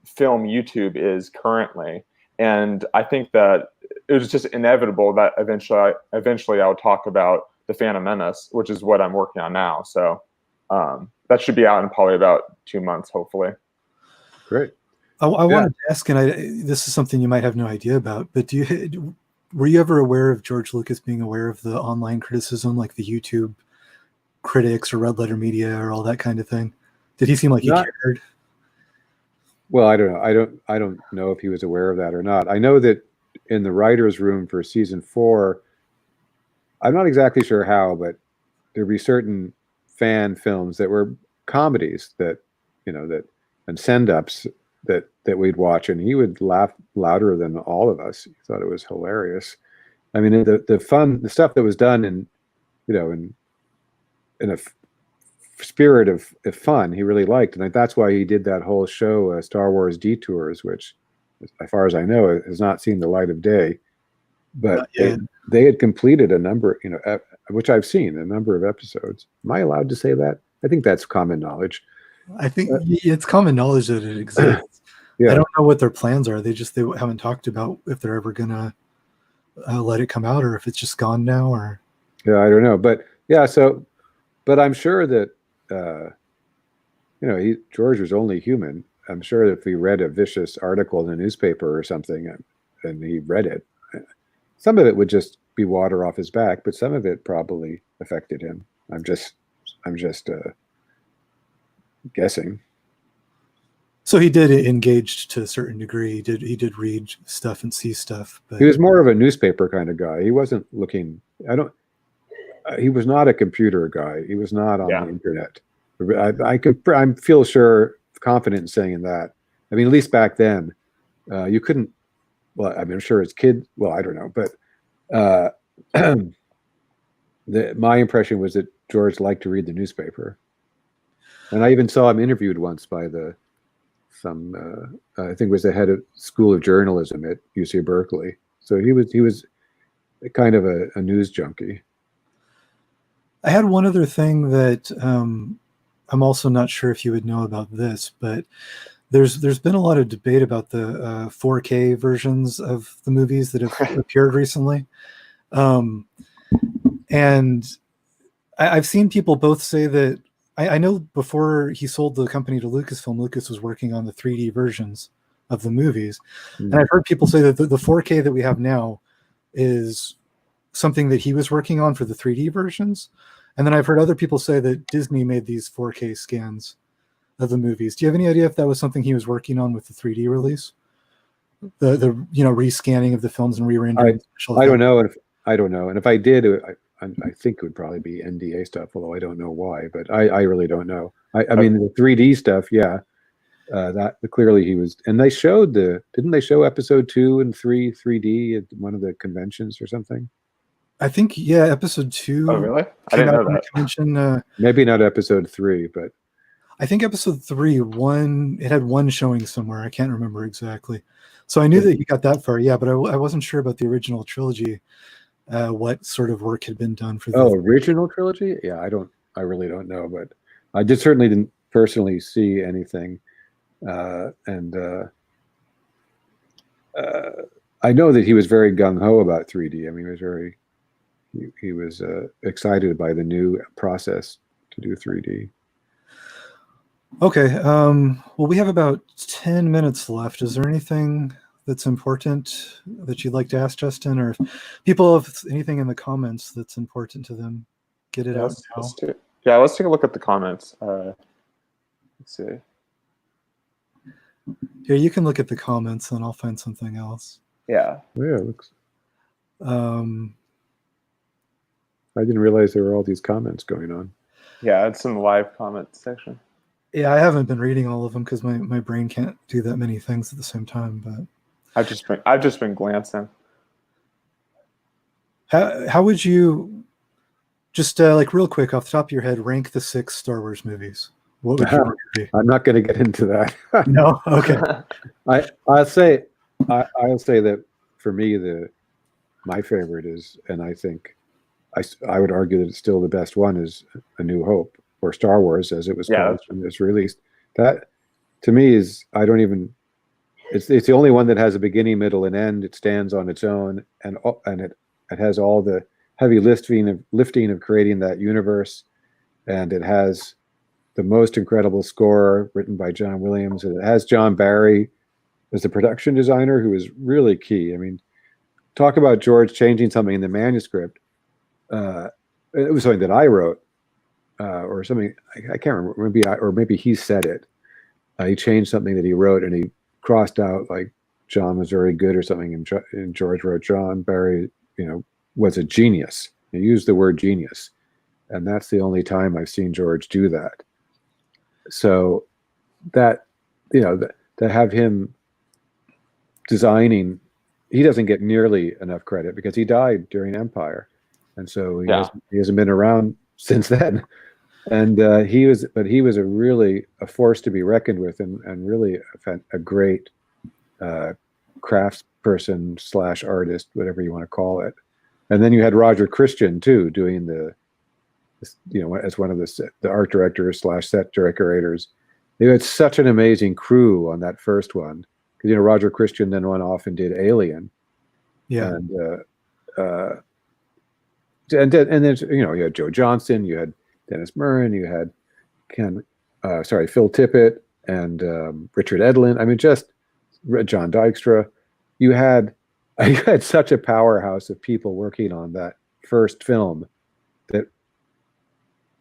film YouTube is currently. And I think that it was just inevitable that eventually I would talk about The Phantom Menace, which is what I'm working on now. So that should be out in probably about 2 months, hopefully. Great. I wanted to ask, and this is something you might have no idea about, but were you ever aware of George Lucas being aware of the online criticism, like the YouTube critics or Red Letter Media or all that kind of thing? Did he seem like he cared? Well, I don't know. I don't know if he was aware of that or not. I know that in the writer's room for season 4, I'm not exactly sure how, but there'd be certain fan films that were comedies that and send-ups that we'd watch, and he would laugh louder than all of us. He thought it was hilarious. I mean, the stuff that was done in a spirit of fun, he really liked, and that's why he did that whole show, Star Wars Detours, which, as far as I know, has not seen the light of day. But they had completed a number, which I've seen a number of episodes. Am I allowed to say that? I think that's common knowledge. I think it's common knowledge that it exists. I don't know what their plans are. They haven't talked about if they're ever gonna let it come out or if it's just gone now. Or I don't know. But but I'm sure that George was only human. I'm sure if he read a vicious article in a newspaper or something, and he read it, some of it would just be water off his back, but some of it probably affected him. I'm just guessing. So he did engage to a certain degree. He did read stuff and see stuff, but He was more of a newspaper kind of guy. He wasn't looking. He was not a computer guy. He was not on the internet. I feel confident in saying that. I mean, at least back then, you couldn't. Well, I mean, I'm sure as kid. Well, I don't know, but my impression was that George liked to read the newspaper, and I even saw him interviewed once by I think it was the head of School of Journalism at UC Berkeley. So he was kind of a news junkie. I had one other thing that I'm also not sure if you would know about this, but there's been a lot of debate about the 4K versions of the movies that have appeared recently. And I've seen people both say that I know before he sold the company to Lucasfilm, Lucas was working on the 3D versions of the movies. And I've heard people say that the 4K that we have now is something that he was working on for the 3D versions. And then I've heard other people say that Disney made these 4K scans of the movies. Do you have any idea if that was something he was working on with the 3D release? The rescanning of the films and re-rendering? I don't know. I don't know. And if I did, I think it would probably be NDA stuff, although I don't know why, but I really don't know. I mean, the 3D stuff, yeah, that clearly he was, and they showed didn't they show episode 2 and 3 3D at one of the conventions or something? I think, yeah, episode 2. Oh, really? I didn't know that. Convention, maybe not episode 3, but I think episode 3, it had one showing somewhere. I can't remember exactly. So I knew that he got that far, yeah, but I wasn't sure about the original trilogy. What sort of work had been done for the original trilogy? Yeah, I really don't know, but I just certainly didn't personally see anything. And I know that he was very gung-ho about 3D. I mean, he was excited by the new process to do 3D. Okay. Well, we have about 10 minutes left. Is there anything that's important that you'd like to ask Justin, or if people have anything in the comments that's important to them, get it out now. Let's take a look at the comments. Let's see. Yeah, you can look at the comments and I'll find something else. Yeah. Yeah, it looks. I didn't realize there were all these comments going on. Yeah, it's in the live comment section. Yeah, I haven't been reading all of them because my brain can't do that many things at the same time, but I've just been glancing. How would you just like real quick off the top of your head rank the 6 Star Wars movies? What would you be? I'm not going to get into that. No, okay. I'll say that for me my favorite is, and I think I would argue that it's still the best one, is A New Hope, or Star Wars as it was called when it was released. That to me is it's the only one that has a beginning, middle, and end. It stands on its own, and it has all the heavy lifting of creating that universe, and it has the most incredible score written by John Williams, and it has John Barry as the production designer, who is really key. I mean, talk about George changing something in the manuscript. It was something that I wrote, or something I can't remember. Maybe he said it. He changed something that he wrote, and he crossed out like John was very good or something, and George wrote John Barry, was a genius. He used the word genius, and that's the only time I've seen George do that. So that to have him designing, he doesn't get nearly enough credit because he died during Empire, and so he hasn't been around since then. And he was a force to be reckoned with, and really a great craftsperson / artist, whatever you want to call it. And then you had Roger Christian too, doing as one of the art directors / set decorators. They had such an amazing crew on that first one, because Roger Christian then went off and did Alien. Yeah. And then you had Joe Johnston, you had Dennis Muren, you had Phil Tippett, and Richard Edlund. I mean, just John Dykstra. You had such a powerhouse of people working on that first film that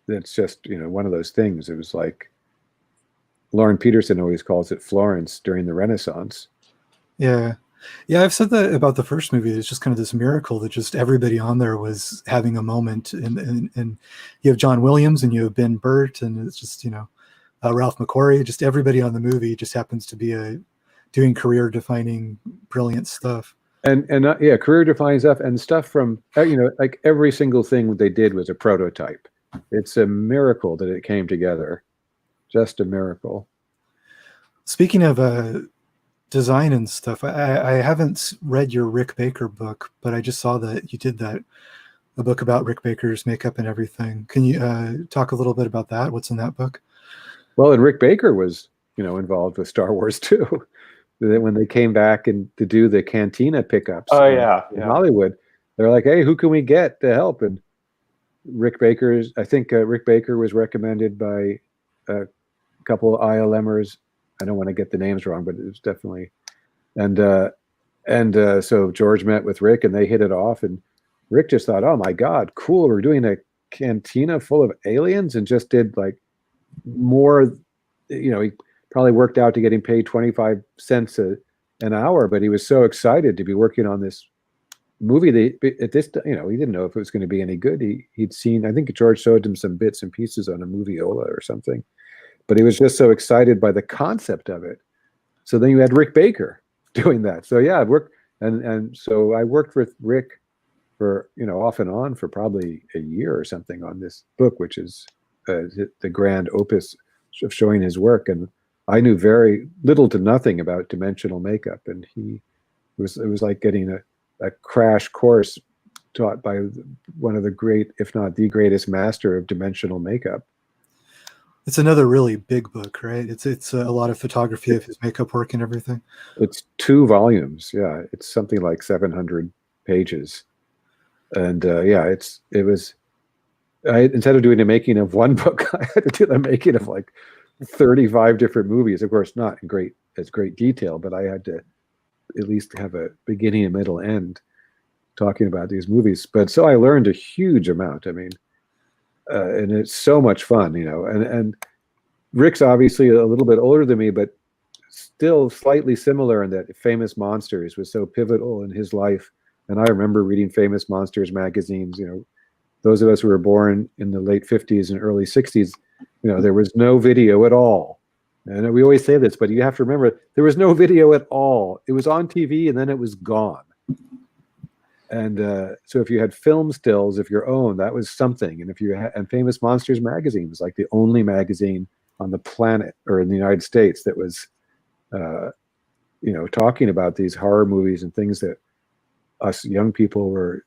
it's just, you know, one of those things. It was like Lauren Peterson always calls it Florence during the Renaissance. Yeah. Yeah, I've said that about the first movie. It's just kind of this miracle that just everybody on there was having a moment. And you have John Williams and you have Ben Burt, and it's just, you know, Ralph McQuarrie, just everybody on the movie just happens to be doing career defining, brilliant stuff. And yeah, career defining stuff and stuff from, you know, like every single thing they did was a prototype. It's a miracle that it came together. Just a miracle. Speaking of design and stuff, I haven't read your Rick Baker book, but I just saw that you did a book about Rick Baker's makeup and everything. Can you talk a little bit about that? What's in that book? Well, and Rick Baker was, you know, involved with Star Wars too. When they came back and to do the Cantina pickups in Hollywood, they're like, hey, who can we get to help? And Rick Baker's, I think Rick Baker was recommended by a couple of ILMers. I don't want to get the names wrong, but it was definitely, and so George met with Rick and they hit it off, and Rick just thought, oh my God, cool. We're doing a cantina full of aliens, and just did like more, you know, he probably worked out to getting paid 25 cents an hour, but he was so excited to be working on this movie that at this, you know, he didn't know if it was going to be any good. He'd seen, I think George showed him some bits and pieces on a movieola or something, but he was just so excited by the concept of it. So then you had Rick Baker doing that. So yeah, I worked, and so I worked with Rick for, you know, off and on for probably a year or something on this book, which is the grand opus of showing his work. And I knew very little to nothing about dimensional makeup, and it was like getting a crash course taught by one of the great, if not the greatest master of dimensional makeup. It's another really big book, right? It's a lot of photography of his makeup work and everything. It's 2 volumes. Yeah, it's something like 700 pages, and yeah, instead of doing the making of one book, I had to do the making of like 35 different movies. Of course, not in great detail, but I had to at least have a beginning, a middle, end talking about these movies. But so I learned a huge amount. I mean, and it's so much fun, you know. And Rick's obviously a little bit older than me, but still slightly similar in that Famous Monsters was so pivotal in his life. And I remember reading Famous Monsters magazines, you know, those of us who were born in the late 50s and early 60s, you know, there was no video at all. And we always say this, but you have to remember, there was no video at all. It was on TV and then it was gone. And so if you had film stills of your own, that was something. And if you had, and Famous Monsters magazine was like the only magazine on the planet or in the United States that was, you know, talking about these horror movies and things that us young people were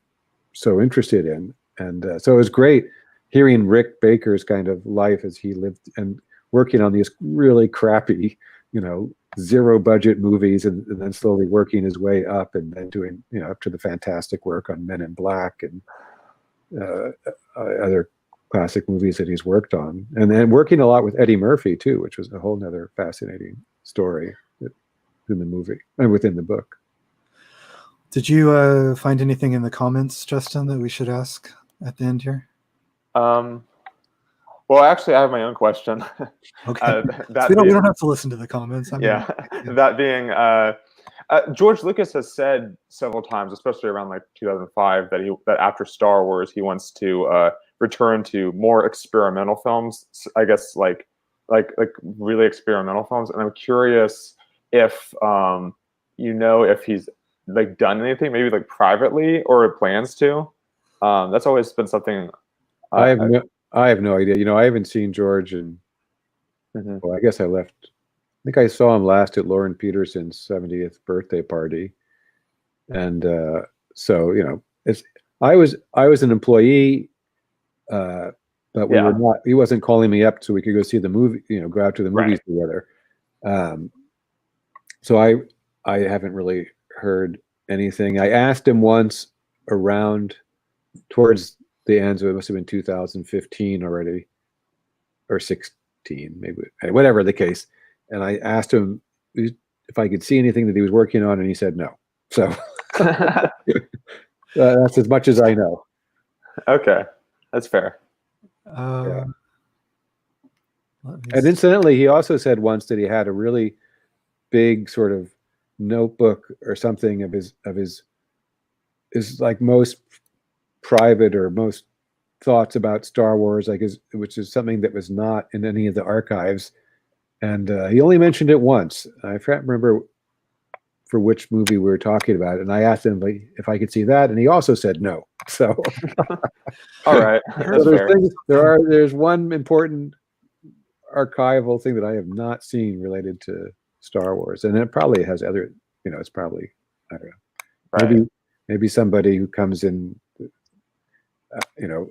so interested in. And so it was great hearing Rick Baker's kind of life as he lived and working on these really crappy, you know, 0 budget movies, and then slowly working his way up, and then doing, you know, up to the fantastic work on Men in Black and other classic movies that he's worked on, and then working a lot with Eddie Murphy too, which was a whole nother fascinating story in the movie and within the book. Did you find anything in the comments, Justin, that we should ask at the end here? Well, actually, I have my own question. Okay. We don't have to listen to the comments. Yeah. That being, George Lucas has said several times, especially around like 2005, that after Star Wars, he wants to return to more experimental films. I guess like really experimental films. And I'm curious if you know if he's like done anything, maybe like privately, or plans to. That's always been something. I have no idea. You know, I haven't seen George in, well, I guess I think I saw him last at Lauren Peterson's 70th birthday party. And so, you know, I was an employee, but we were not, he wasn't calling me up so we could go see the movie, you know, go out to the movies together. So I haven't really heard anything. I asked him once around towards the end, so it must have been 2015 already, or 16, maybe, whatever the case. And I asked him if I could see anything that he was working on, and he said no. So that's as much as I know. Okay, that's fair. Uh, let me And see. incidentally, he also said once that he had a really big sort of notebook or something of his like most private or most thoughts about Star Wars, like which is something that was not in any of the archives. And he only mentioned it once. I can't remember for which movie we were talking about. And I asked him if I could see that, and he also said no. So, All right, so that's fair. there's one important archival thing that I have not seen related to Star Wars, and it probably has other. It's probably, I don't know. Right. Maybe somebody who comes in,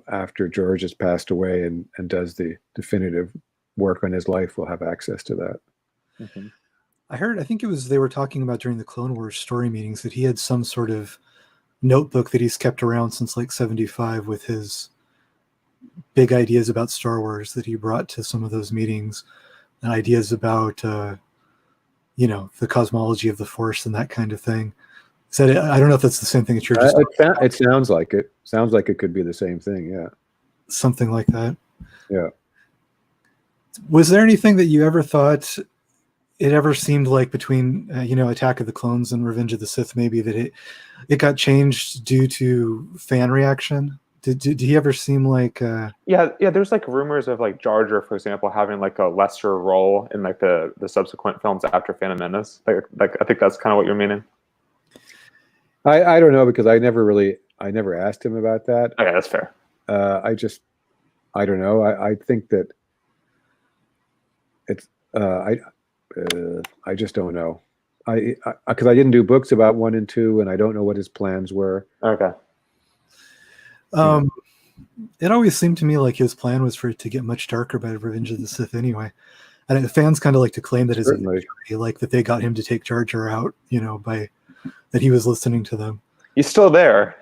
after George has passed away and does the definitive work on his life will have access to that. Mm-hmm. I think they were talking about during the Clone Wars story meetings that he had some sort of notebook that he's kept around since like 75 with his big ideas about Star Wars that he brought to some of those meetings, and ideas about, the cosmology of the Force and that kind of thing. Said, I don't know if that's the same thing that you're just it sounds like it. Sounds like it could be the same thing. Yeah. something like that. Yeah. Was there anything that you ever thought it ever seemed like between Attack of the Clones and Revenge of the Sith, maybe that it got changed due to fan reaction? Did he ever seem like Yeah, there's like rumors of like Jar Jar, for example, having like a lesser role in like the subsequent films after Phantom Menace. Like I think that's kind of what you're meaning. I don't know, because I never asked him about that. Okay, that's fair. I don't know. I think that it's I just don't know. Because I didn't do books about 1 and 2, and I don't know what his plans were. Okay. It always seemed to me like his plan was for it to get much darker by Revenge of the Sith anyway. And fans kind of like to claim that as a victory, like that they got him to take Jar Jar out, by that he was listening to them. He's still there.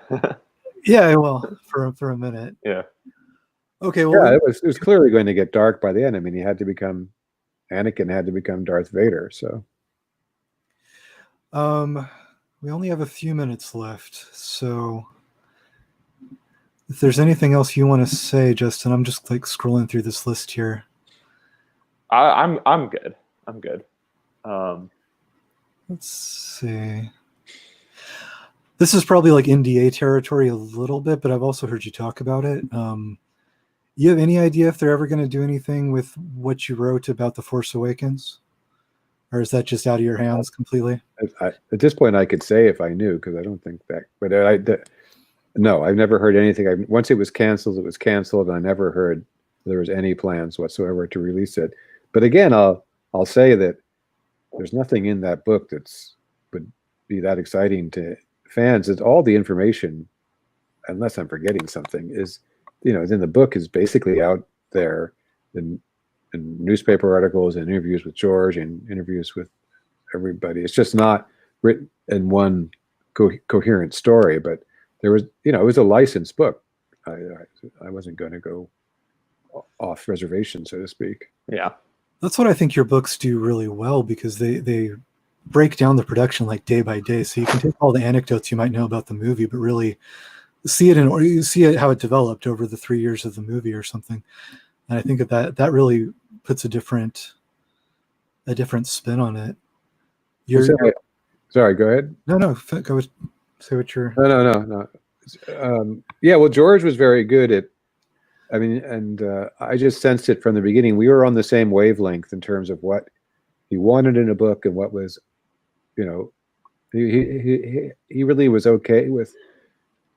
Yeah, well, for a minute. Yeah. Okay, well, Yeah, it was clearly going to get dark by the end. I mean, Anakin had to become Darth Vader. So, we only have a few minutes left. So, if there's anything else you want to say, Justin, I'm just like scrolling through this list here. I'm good. I'm good. Let's see. This is probably like NDA territory a little bit, but I've also heard you talk about it. You have any idea if they're ever going to do anything with what you wrote about The Force Awakens? Or is that just out of your hands completely? at this point, I could say if I knew, because I don't think that. But no, I've never heard anything. Once it was canceled, and I never heard there was any plans whatsoever to release it. But again, I'll say that there's nothing in that book would be that exciting to fans. It's all the information, unless I'm forgetting something, is in the book is basically out there in newspaper articles and interviews with George and interviews with everybody. It's just not written in one coherent story, but there was, it was a licensed book. I wasn't going to go off reservation, so to speak. Yeah. That's what I think your books do really well, because they break down the production like day by day. So you can take all the anecdotes you might know about the movie, but really see it how it developed over the 3 years of the movie or something. And I think that really puts a different spin on it. Sorry, go ahead. No, go say what you're. No. Yeah, well, George was very good at. I mean, and I just sensed it from the beginning. We were on the same wavelength in terms of what he wanted in a book and what was, he really was okay with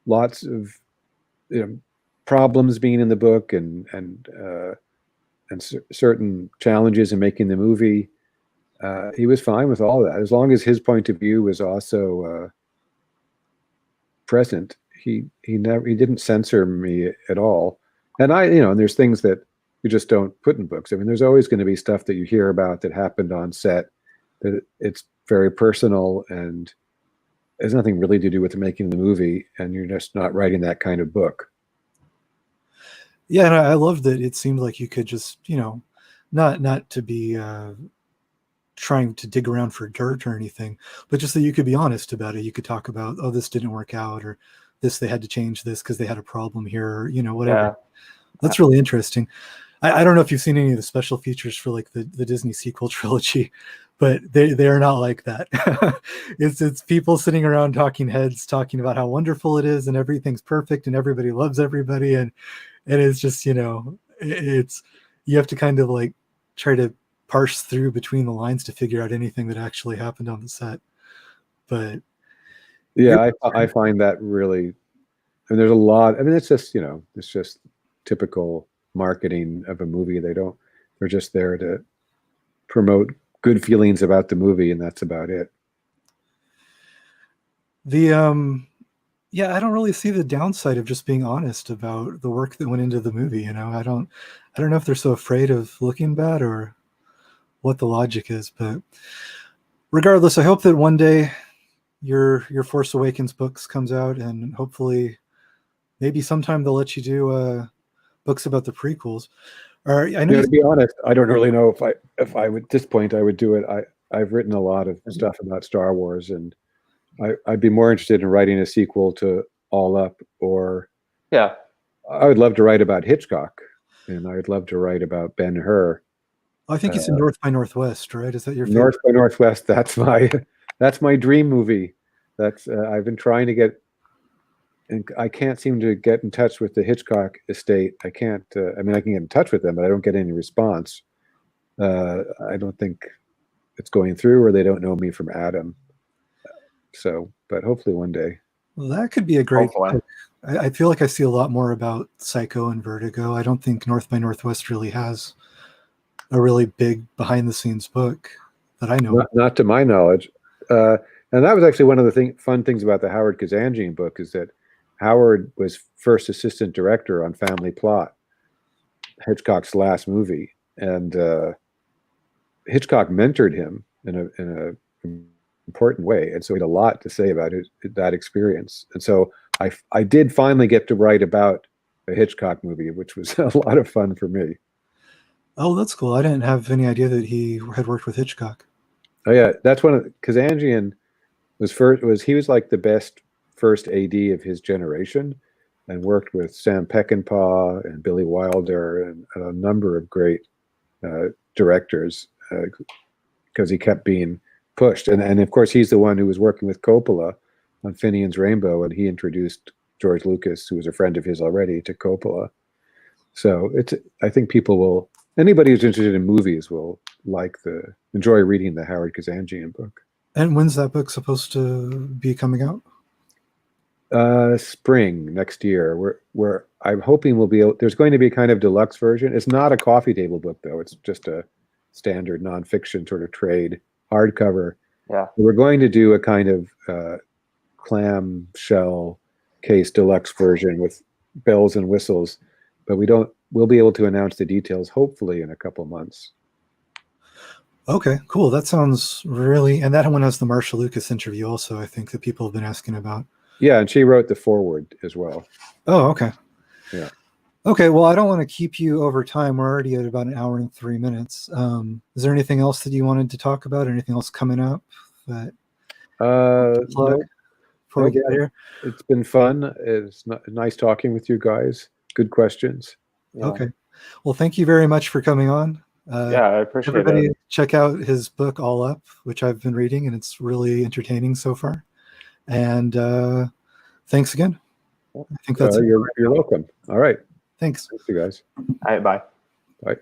lots of problems being in the book and certain challenges in making the movie. He was fine with all that, as long as his point of view was also present. He didn't censor me at all. And and there's things that you just don't put in books. I mean, there's always going to be stuff that you hear about that happened on set that it's very personal and has nothing really to do with making the movie, and you're just not writing that kind of book. Yeah, and I love that it seemed like you could just, not to be trying to dig around for dirt or anything, but just that you could be honest about it. You could talk about, oh, this didn't work out, or this, they had to change this because they had a problem here, or, whatever. That's really interesting. I don't know if you've seen any of the special features for like the Disney sequel trilogy, but they are not like that. It's people sitting around talking heads, talking about how wonderful it is and everything's perfect and everybody loves everybody, and it's just, it's, you have to kind of like try to parse through between the lines to figure out anything that actually happened on the set. But Yeah, I find that really, and there's a lot. I mean, it's just it's just typical marketing of a movie. They're just there to promote good feelings about the movie, and that's about it. Yeah, I don't really see the downside of just being honest about the work that went into the movie. I don't know if they're so afraid of looking bad or what the logic is, but regardless, I hope that one day your Force Awakens books comes out, and hopefully maybe sometime they'll let you do books about the prequels. Or I know To be honest, I don't really know if I would at this point I would do it. I've written a lot of stuff about Star Wars, and I'd be more interested in writing a sequel to All Up, or Yeah. I would love to write about Hitchcock, and I'd love to write about Ben-Hur. I think it's in North by Northwest, right? Is that your favorite? North by Northwest? That's my dream movie. That's I've been trying to get, and I can't seem to get in touch with the Hitchcock estate. I can't. I mean, I can get in touch with them, but I don't get any response. I don't think it's going through, or they don't know me from Adam. So, but hopefully one day. Well, that could be a great Hopefully. book. I feel like I see a lot more about Psycho and Vertigo. I don't think North by Northwest really has a really big behind-the-scenes book that I know. Not to my knowledge. And that was actually one of the fun things about the Howard Kazanjian book, is that Howard was first assistant director on Family Plot, Hitchcock's last movie, and Hitchcock mentored him in a important way, and so he had a lot to say about that experience. And so I did finally get to write about a Hitchcock movie, which was a lot of fun for me. Oh, that's cool. I didn't have any idea that he had worked with Hitchcock. Oh yeah, that's one of Kazanjian he was like the best first AD of his generation, and worked with Sam Peckinpah and Billy Wilder and a number of great directors, because he kept being pushed. And of course, he's the one who was working with Coppola on Finian's Rainbow, and he introduced George Lucas, who was a friend of his already, to Coppola. So I think anybody who's interested in movies will enjoy reading the Howard Kazanjian book. And when's that book supposed to be coming out? Spring next year. Where I'm hoping there's going to be a kind of deluxe version. It's not a coffee table book, though. It's just a standard nonfiction sort of trade hardcover. Yeah. We're going to do a kind of clamshell case deluxe version with bells and whistles, but we'll be able to announce the details hopefully in a couple months. Okay, cool. That sounds and that one has the Marsha Lucas interview also, I think, that people have been asking about. Yeah, and she wrote the foreword as well. Oh, okay. Yeah. Okay, well, I don't want to keep you over time. We're already at about 1 hour and 3 minutes. Is there anything else that you wanted to talk about? Anything else coming up that plug before we get out of here? It's been fun. It's nice talking with you guys. Good questions. Yeah. Okay. Well, thank you very much for coming on. Yeah, I appreciate everybody it. Check out his book, All Up, which I've been reading, and it's really entertaining so far. And thanks again. I think that's you're welcome. All right. Thanks. Thanks, you guys. All right, bye. Bye.